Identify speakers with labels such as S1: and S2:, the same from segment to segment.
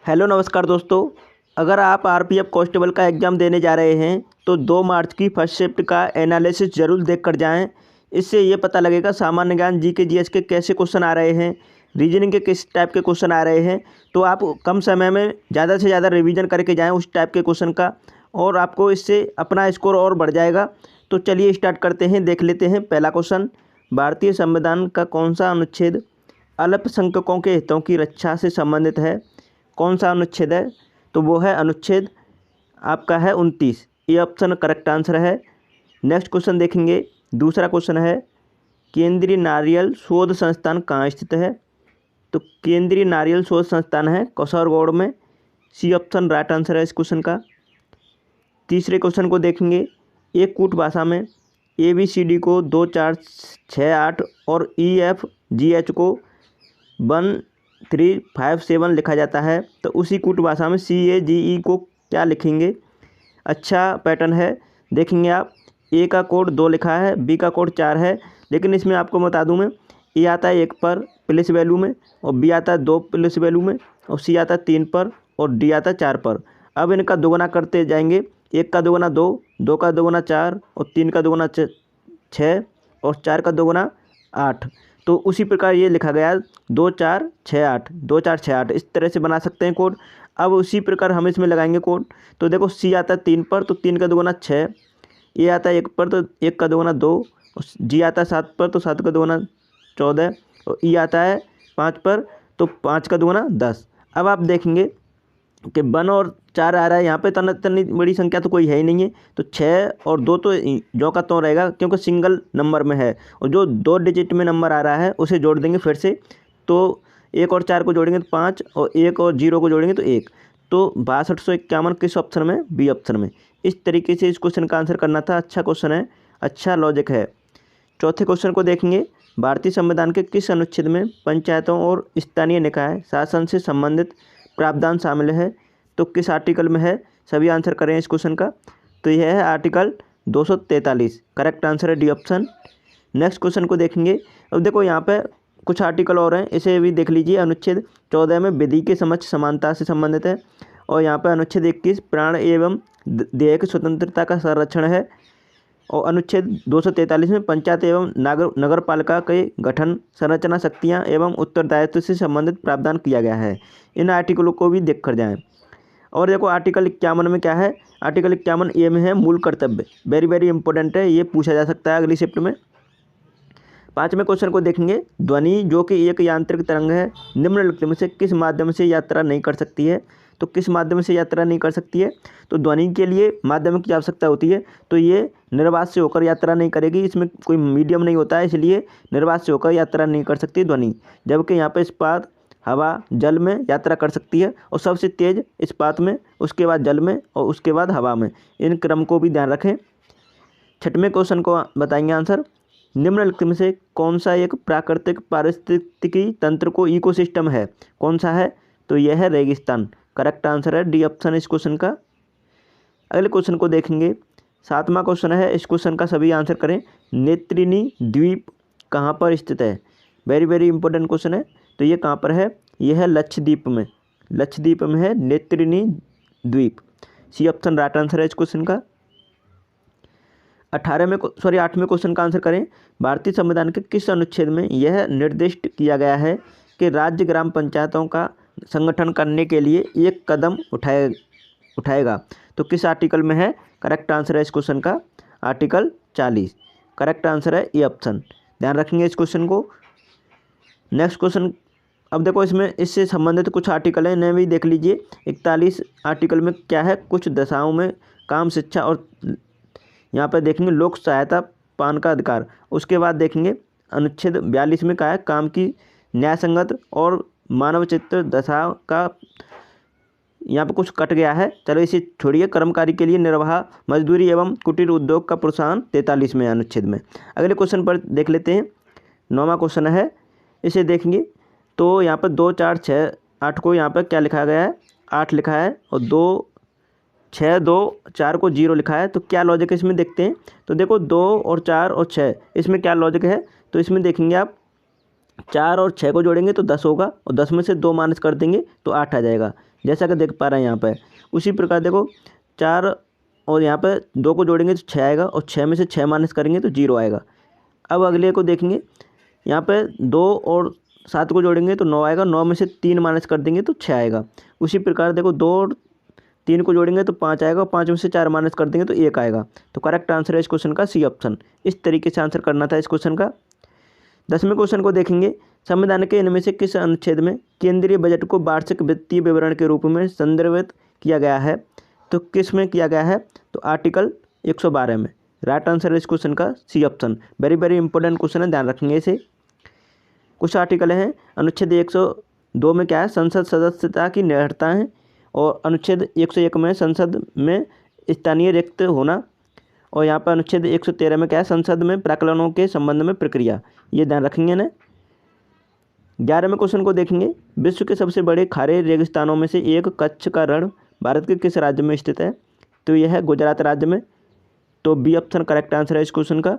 S1: Hello नमस्कार दोस्तों। अगर आप आरपीएफ कांस्टेबल का एग्ज़ाम देने जा रहे हैं तो 2 मार्च की फर्स्ट शिफ्ट का एनालिसिस ज़रूर देख कर जाएँ। इससे ये पता लगेगा सामान्य ज्ञान जीके जीएस के कैसे क्वेश्चन आ रहे हैं, रीजनिंग के किस टाइप के क्वेश्चन आ रहे हैं। तो आप कम समय में ज़्यादा से ज़्यादा रिवीजन करके जाएँ उस टाइप के क्वेश्चन का, और आपको इससे अपना स्कोर और बढ़ जाएगा। तो चलिए स्टार्ट करते हैं। देख लेते हैं पहला क्वेश्चन। भारतीय संविधान का कौन सा अनुच्छेद अल्पसंख्यकों के हितों की रक्षा से संबंधित है? कौन सा अनुच्छेद है? तो वो है अनुच्छेद आपका है 29। ये ऑप्शन करेक्ट आंसर है। नेक्स्ट क्वेश्चन देखेंगे। दूसरा क्वेश्चन है, केंद्रीय नारियल शोध संस्थान कहाँ स्थित है? तो केंद्रीय नारियल शोध संस्थान है कसौरगोड में। सी ऑप्शन राइट आंसर है इस क्वेश्चन का। तीसरे क्वेश्चन को देखेंगे। एक कूट भाषा में ABCD को 2 4 6 8 और EFGH को 1 3 5 7 लिखा जाता है, तो उसी कूट भाषा में CAGE को क्या लिखेंगे? अच्छा पैटर्न है, देखेंगे आप। ए का कोड 2 लिखा है, बी का कोड 4 है, लेकिन इसमें आपको बता दूं मैं, ए आता है 1 पर प्लस वैल्यू में, और बी आता है 2 प्लस वैल्यू में, और सी आता है 3 पर, और डी आता है 4 पर। अब इनका दोगुना करते जाएंगे। 1 का दोगुना 2, 2 का दोगुना 4, और 3 का दोगुना 6, और 4 का दोगुना 8। तो उसी प्रकार ये लिखा गया 2 4 6 8, 2 4 6 8, इस तरह से बना सकते हैं कोड। अब उसी प्रकार हम इसमें लगाएंगे कोड। तो देखो सी आता है 3 पर, तो 3 का दोगुना 6, ए आता है 1 पर, तो 1 का दोगुना 2, और जी आता है 7 पर, तो 7 का दोगुना 14, और ई आता है 5 पर, तो 5 का दोगुना 10। अब आप देखेंगे कि 1 और 4 आ रहा है यहाँ पे, इतनी बड़ी संख्या तो कोई है ही नहीं है, तो 6 और 2 तो जो का तो रहेगा, क्योंकि सिंगल नंबर में है, और जो 2 डिजिट में नंबर आ रहा है उसे जोड़ देंगे फिर से। तो 1 और 4 को जोड़ेंगे तो 5, और 1 और 0 को जोड़ेंगे तो 1। तो 6251 किस ऑप्शन में? बी ऑप्शन में। इस तरीके से इस क्वेश्चन का आंसर करना था। अच्छा क्वेश्चन है, अच्छा लॉजिक है। चौथे क्वेश्चन को देखेंगे। भारतीय संविधान के किस अनुच्छेद में पंचायतों और स्थानीय निकाय शासन से संबंधित प्रावधान शामिल है? तो किस आर्टिकल में है? सभी आंसर करें इस क्वेश्चन का। तो यह है आर्टिकल 243। करेक्ट आंसर है डी ऑप्शन। नेक्स्ट क्वेश्चन को देखेंगे। अब देखो यहाँ पे कुछ आर्टिकल और हैं, इसे भी देख लीजिए। अनुच्छेद 14 में विधि के समक्ष समानता से संबंधित है, और यहाँ पे अनुच्छेद 21 प्राण एवं देह की स्वतंत्रता का संरक्षण है, और अनुच्छेद 243 में पंचायत एवं नगर पालिका के गठन, संरचना, शक्तियाँ एवं उत्तरदायित्व से संबंधित प्रावधान किया गया है। इन आर्टिकलों को भी देख कर जाएँ। और देखो आर्टिकल 51 में क्या है? आर्टिकल 51 ए में है मूल कर्तव्य। वेरी वेरी इंपॉर्टेंट है, ये पूछा जा सकता है अगली शिफ्ट में। पाँचवें क्वेश्चन को देखेंगे। ध्वनि जो कि एक यांत्रिक तरंग है, निम्नलिखित में से किस माध्यम से यात्रा नहीं कर सकती है? तो किस माध्यम से यात्रा नहीं कर सकती है? तो ध्वनि के लिए माध्यम की आवश्यकता होती है, तो ये निर्वात से होकर यात्रा नहीं करेगी। इसमें कोई मीडियम नहीं होता है, इसलिए निर्वात से होकर यात्रा नहीं कर सकती ध्वनि। जबकि यहाँ पे इस्पात, हवा, जल में यात्रा कर सकती है, और सबसे तेज इस्पात में, उसके बाद जल में, और उसके बाद हवा में। इन क्रम को भी ध्यान रखें। छठवें क्वेश्चन को बताएंगे आंसर। निम्नलिखित में से कौन सा एक प्राकृतिक पारिस्थितिकी तंत्र को इकोसिस्टम है? कौन सा है? तो यह है रेगिस्तान। करेक्ट आंसर है डी ऑप्शन इस क्वेश्चन का। अगले क्वेश्चन को देखेंगे। 7वां क्वेश्चन है, इस क्वेश्चन का सभी आंसर करें। नेत्रिनी द्वीप कहाँ पर स्थित है? वेरी वेरी इंपॉर्टेंट क्वेश्चन है। तो ये कहाँ पर है? यह है लक्षद्वीप में। लक्षद्वीप में है नेत्रिनी द्वीप। सी ऑप्शन राइट आंसर है इस क्वेश्चन का। 8वें क्वेश्चन का आंसर करें। भारतीय संविधान के किस अनुच्छेद में यह निर्दिष्ट किया गया है कि राज्य ग्राम पंचायतों का संगठन करने के लिए एक कदम उठाएगा? तो किस आर्टिकल में है? करेक्ट आंसर है इस क्वेश्चन का आर्टिकल 40। करेक्ट आंसर है ए ऑप्शन। ध्यान रखेंगे इस क्वेश्चन को। Next question. अब देखो इसमें इससे संबंधित कुछ आर्टिकल हैं, इन्हें भी देख लीजिए। 41 आर्टिकल में क्या है? कुछ दशाओं में काम, शिक्षा, और यहाँ पर देखेंगे लोक सहायता पान का अधिकार। उसके बाद देखेंगे अनुच्छेद 42 में क्या है? काम की न्यायसंगत और मानव चित्र दशा का। यहाँ पर कुछ कट गया है, चलो इसे छोड़िए। कर्मकारी के लिए निर्वाह मजदूरी एवं कुटीर उद्योग का प्रोत्साहन 43 में अनुच्छेद में। अगले क्वेश्चन पर देख लेते हैं। 9वां क्वेश्चन है, इसे देखेंगे। तो यहाँ पर 2 4 6 8 को यहाँ पर क्या लिखा गया है? 8 लिखा है, और 2 6 2 4 को 0 लिखा है। तो क्या लॉजिक है इसमें देखते हैं। तो देखो 2 और 4 और 6, इसमें क्या लॉजिक है? तो इसमें देखेंगे आप, 4 और 6 को जोड़ेंगे तो 10 होगा, और 10 में से 2 माइनस कर देंगे तो 8 आ जाएगा। जैसा कि देख पा रहे हैं यहाँ पर। उसी प्रकार देखो 4 और यहाँ पर 2 को जोड़ेंगे तो 6 आएगा, और 6 में से 6 माइनस करेंगे तो 0 आएगा। अब अगले को देखेंगे, यहाँ पे 2 और 7 को जोड़ेंगे तो 9 आएगा, 9 में से 3 माइनस कर देंगे तो 6 आएगा। उसी प्रकार देखो 2 और 3 को जोड़ेंगे तो 5 आएगा, 5 में से 4 माइनस कर देंगे तो 1 आएगा। तो करेक्ट आंसर है इस क्वेश्चन का सी ऑप्शन। इस तरीके से आंसर करना था इस क्वेश्चन का। 10वें क्वेश्चन को देखेंगे, संविधान के इनमें से किस अनुच्छेद में केंद्रीय बजट को वार्षिक वित्तीय विवरण के रूप में संदर्भित किया गया है? तो किस में किया गया है? तो आर्टिकल 112 में। राइट आंसर है इस क्वेश्चन का C option. Very very important question है, ध्यान रखेंगे इसे। कुछ आर्टिकल हैं, अनुच्छेद 102 में क्या है? संसद सदस्यता की निर्भरता है, और अनुच्छेद 101 में संसद में स्थानीय रिक्त होना, और यहाँ पर अनुच्छेद 113 में क्या है? संसद में प्राक्कलनों के संबंध में प्रक्रिया। ये ध्यान रखेंगे ना। 11वें क्वेश्चन को देखेंगे, विश्व के सबसे बड़े खारे रेगिस्तानों में से एक कच्छ का रण भारत के किस राज्य में स्थित है? तो यह है गुजरात राज्य में। तो बी ऑप्शन करेक्ट आंसर है इस क्वेश्चन का।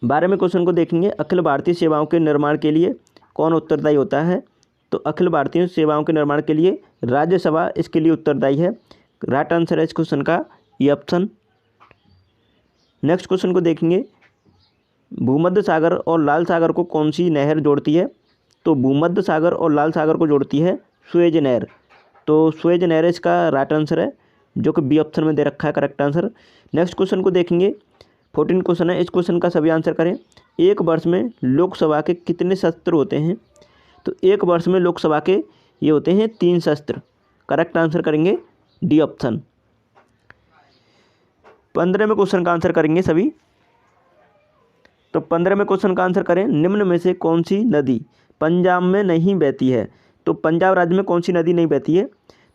S1: 12वें क्वेश्चन को देखेंगे, अखिल भारतीय सेवाओं के निर्माण के लिए कौन उत्तरदायी होता है? तो अखिल भारतीय सेवाओं के निर्माण के लिए राज्यसभा इसके लिए उत्तरदायी है। राइट आंसर है इस क्वेश्चन का ये ऑप्शन। नेक्स्ट क्वेश्चन को देखेंगे, भूमध्य सागर और लाल सागर को कौन सी नहर जोड़ती है? तो भूमध्य सागर और लाल सागर को जोड़ती है सुएज नहर। तो सुएज नहर इसका राइट आंसर है, जो कि बी ऑप्शन में दे रखा है करेक्ट आंसर। नेक्स्ट क्वेश्चन को देखेंगे, 14 क्वेश्चन है, इस क्वेश्चन का सभी आंसर करें। एक वर्ष में लोकसभा के कितने सत्र होते हैं? तो एक वर्ष में लोकसभा के ये होते हैं 3 सत्र। करेक्ट आंसर करेंगे डी ऑप्शन। 15वें क्वेश्चन का आंसर करेंगे सभी। तो 15वें क्वेश्चन का आंसर करें, निम्न में से कौन सी नदी पंजाब में नहीं बहती है? तो पंजाब राज्य में कौन सी नदी नहीं बहती है?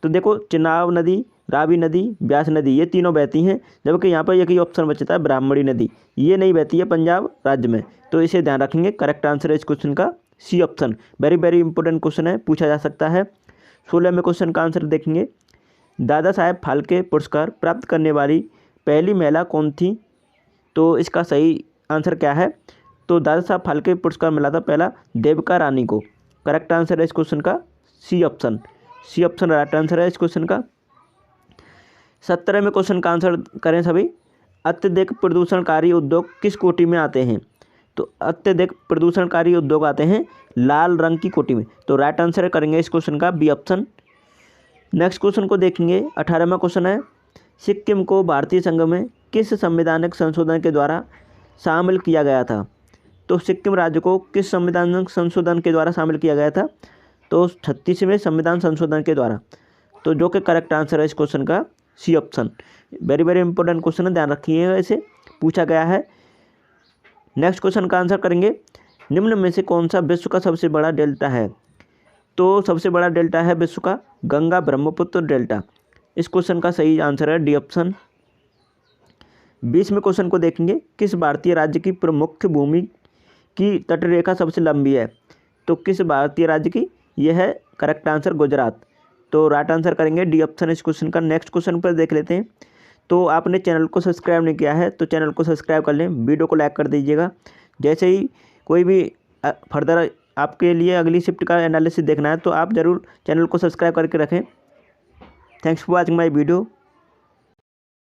S1: तो देखो चिनाब नदी, रावी नदी, ब्यास नदी, ये तीनों बहती हैं, जबकि यहाँ पर एक ही ऑप्शन बचता है ब्राह्मणी नदी, ये नहीं बहती है पंजाब राज्य में। तो इसे ध्यान रखेंगे, करेक्ट आंसर है इस क्वेश्चन का C option. Very very important question है, पूछा जा सकता है। 16वें क्वेश्चन का आंसर देखेंगे, दादा साहेब फाल्के पुरस्कार प्राप्त करने वाली पहली महिला कौन थी? तो इसका सही आंसर क्या है? तो दादा साहब फाल्के पुरस्कार मिला था पहला देविका रानी को। करेक्ट आंसर है इस क्वेश्चन का C option. C option right answer है इस क्वेश्चन का। 17वें क्वेश्चन का आंसर करें सभी, अत्यधिक प्रदूषणकारी उद्योग किस कोटि में आते हैं? तो अत्यधिक प्रदूषणकारी उद्योग आते हैं लाल रंग की कोटि में। तो राइट आंसर करेंगे इस क्वेश्चन का बी ऑप्शन। नेक्स्ट क्वेश्चन को देखेंगे, 18वां क्वेश्चन है, सिक्किम को भारतीय संघ में किस संवैधानिक संशोधन के द्वारा शामिल किया गया था? तो सिक्किम राज्य को किस संवैधानिक संशोधन के द्वारा शामिल किया गया था? तो 36वें संविधान संशोधन के द्वारा। तो जो कि करेक्ट आंसर है इस क्वेश्चन का C option. Very very important question है, ध्यान रखिएगा, इसे पूछा गया है। नेक्स्ट क्वेश्चन का आंसर करेंगे, निम्न में से कौन सा विश्व का सबसे बड़ा डेल्टा है? तो सबसे बड़ा डेल्टा है विश्व का गंगा ब्रह्मपुत्र डेल्टा। इस क्वेश्चन का सही आंसर है डी ऑप्शन। 20वें क्वेश्चन को देखेंगे, किस भारतीय राज्य की प्रमुख भूमि की तटरेखा सबसे लंबी है? तो किस भारतीय राज्य की? यह है करेक्ट आंसर गुजरात। तो राइट आंसर करेंगे डी ऑप्शन इस क्वेश्चन का। नेक्स्ट क्वेश्चन पर देख लेते हैं। तो आपने चैनल को सब्सक्राइब नहीं किया है तो चैनल को सब्सक्राइब कर लें, वीडियो को लाइक कर दीजिएगा। जैसे ही कोई भी फर्दर आपके लिए अगली शिफ्ट का एनालिसिस देखना है तो आप ज़रूर चैनल को सब्सक्राइब करके रखें। Thanks for watching my video.